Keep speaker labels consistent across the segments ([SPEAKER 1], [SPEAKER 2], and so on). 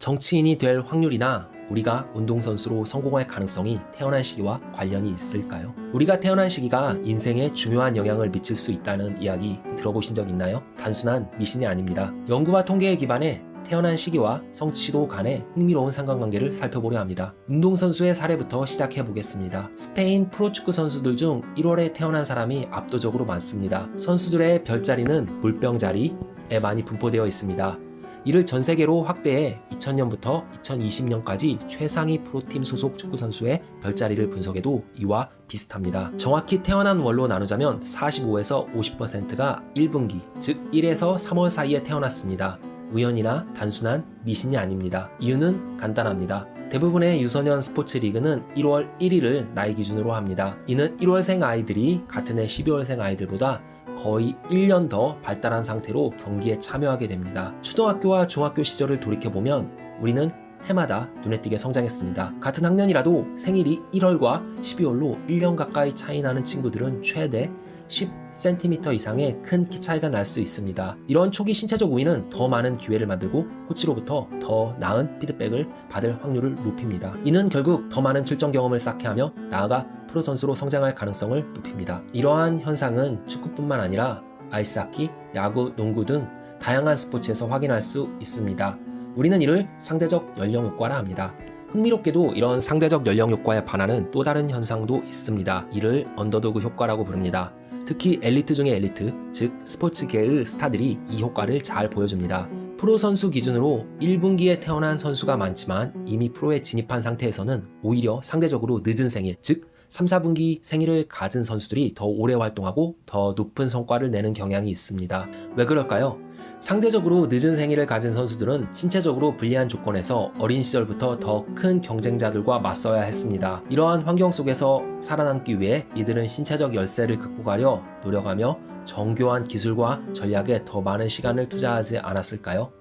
[SPEAKER 1] 정치인이 될 확률이나 우리가 운동선수로 성공할 가능성이 태어난 시기와 관련이 있을까요? 우리가 태어난 시기가 인생에 중요한 영향을 미칠 수 있다는 이야기 들어보신 적 있나요? 단순한 미신이 아닙니다. 연구와 통계에 기반해 태어난 시기와 성취도 간의 흥미로운 상관관계를 살펴보려 합니다. 운동선수의 사례부터 시작해 보겠습니다. 스페인 프로축구 선수들 중 1월에 태어난 사람이 압도적으로 많습니다. 선수들의 별자리는 물병자리에 많이 분포되어 있습니다. 이를 전 세계로 확대해 2000년부터 2020년까지 최상위 프로팀 소속 축구선수의 별자리를 분석해도 이와 비슷합니다. 정확히 태어난 월로 나누자면 45에서 50%가 1분기, 즉 1에서 3월 사이에 태어났습니다. 우연이나 단순한 미신이 아닙니다. 이유는 간단합니다. 대부분의 유소년 스포츠 리그는 1월 1일을 나이 기준으로 합니다. 이는 1월생 아이들이 같은 해 12월생 아이들보다 거의 1년 더 발달한 상태로 경기에 참여하게 됩니다. 초등학교와 중학교 시절을 돌이켜보면 우리는 해마다 눈에 띄게 성장했습니다. 같은 학년이라도 생일이 1월과 12월로 1년 가까이 차이 나는 친구들은 최대 10cm 이상의 큰 키 차이가 날 수 있습니다. 이런 초기 신체적 우위는 더 많은 기회를 만들고 코치로부터 더 나은 피드백을 받을 확률을 높입니다. 이는 결국 더 많은 출전 경험을 쌓게 하며 나아가 프로 선수로 성장할 가능성을 높입니다. 이러한 현상은 축구뿐만 아니라 아이스하키, 야구, 농구 등 다양한 스포츠에서 확인할 수 있습니다. 우리는 이를 상대적 연령 효과라 합니다. 흥미롭게도 이런 상대적 연령 효과에 반하는 또 다른 현상도 있습니다. 이를 언더도그 효과라고 부릅니다. 특히 엘리트 중의 엘리트, 즉 스포츠계의 스타들이 이 효과를 잘 보여줍니다. 프로 선수 기준으로 1분기에 태어난 선수가 많지만 이미 프로에 진입한 상태에서는 오히려 상대적으로 늦은 생일, 즉 3, 4분기 생일을 가진 선수들이 더 오래 활동하고 더 높은 성과를 내는 경향이 있습니다. 왜 그럴까요? 상대적으로 늦은 생일을 가진 선수들은 신체적으로 불리한 조건에서 어린 시절부터 더 큰 경쟁자들과 맞서야 했습니다. 이러한 환경 속에서 살아남기 위해 이들은 신체적 열세를 극복하려 노력하며 정교한 기술과 전략에 더 많은 시간을 투자하지 않았을까요?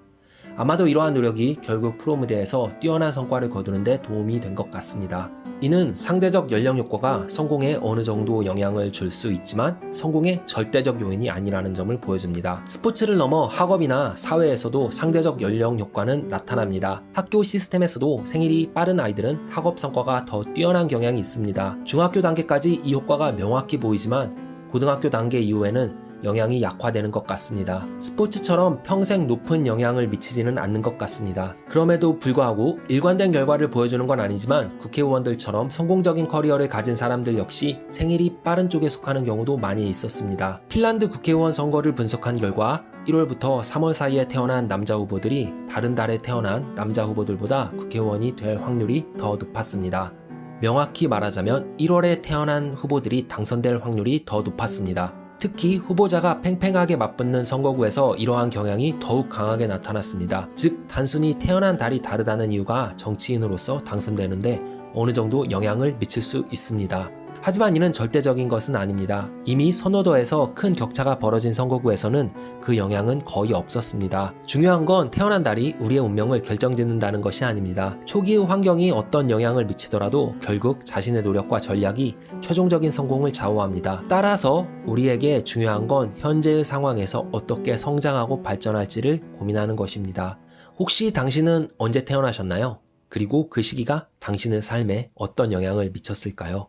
[SPEAKER 1] 아마도 이러한 노력이 결국 프로 무대에서 뛰어난 성과를 거두는 데 도움이 된 것 같습니다. 이는 상대적 연령 효과가 성공에 어느 정도 영향을 줄 수 있지만 성공의 절대적 요인이 아니라는 점을 보여줍니다. 스포츠를 넘어 학업이나 사회에서도 상대적 연령 효과는 나타납니다. 학교 시스템에서도 생일이 빠른 아이들은 학업 성과가 더 뛰어난 경향이 있습니다. 중학교 단계까지 이 효과가 명확히 보이지만 고등학교 단계 이후에는 영향이 약화되는 것 같습니다. 스포츠처럼 평생 높은 영향을 미치지는 않는 것 같습니다. 그럼에도 불구하고 일관된 결과를 보여주는 건 아니지만 국회의원들처럼 성공적인 커리어를 가진 사람들 역시 생일이 빠른 쪽에 속하는 경우도 많이 있었습니다. 핀란드 국회의원 선거를 분석한 결과 1월부터 3월 사이에 태어난 남자 후보들이 다른 달에 태어난 남자 후보들보다 국회의원이 될 확률이 더 높았습니다. 명확히 말하자면 1월에 태어난 후보들이 당선될 확률이 더 높았습니다. 특히 후보자가 팽팽하게 맞붙는 선거구에서 이러한 경향이 더욱 강하게 나타났습니다. 즉 단순히 태어난 달이 다르다는 이유가 정치인으로서 당선되는데 어느 정도 영향을 미칠 수 있습니다. 하지만 이는 절대적인 것은 아닙니다. 이미 선호도에서 큰 격차가 벌어진 선거구에서는 그 영향은 거의 없었습니다. 중요한 건 태어난 달이 우리의 운명을 결정짓는다는 것이 아닙니다. 초기의 환경이 어떤 영향을 미치더라도 결국 자신의 노력과 전략이 최종적인 성공을 좌우합니다. 따라서 우리에게 중요한 건 현재의 상황에서 어떻게 성장하고 발전할지를 고민하는 것입니다. 혹시 당신은 언제 태어나셨나요? 그리고 그 시기가 당신의 삶에 어떤 영향을 미쳤을까요?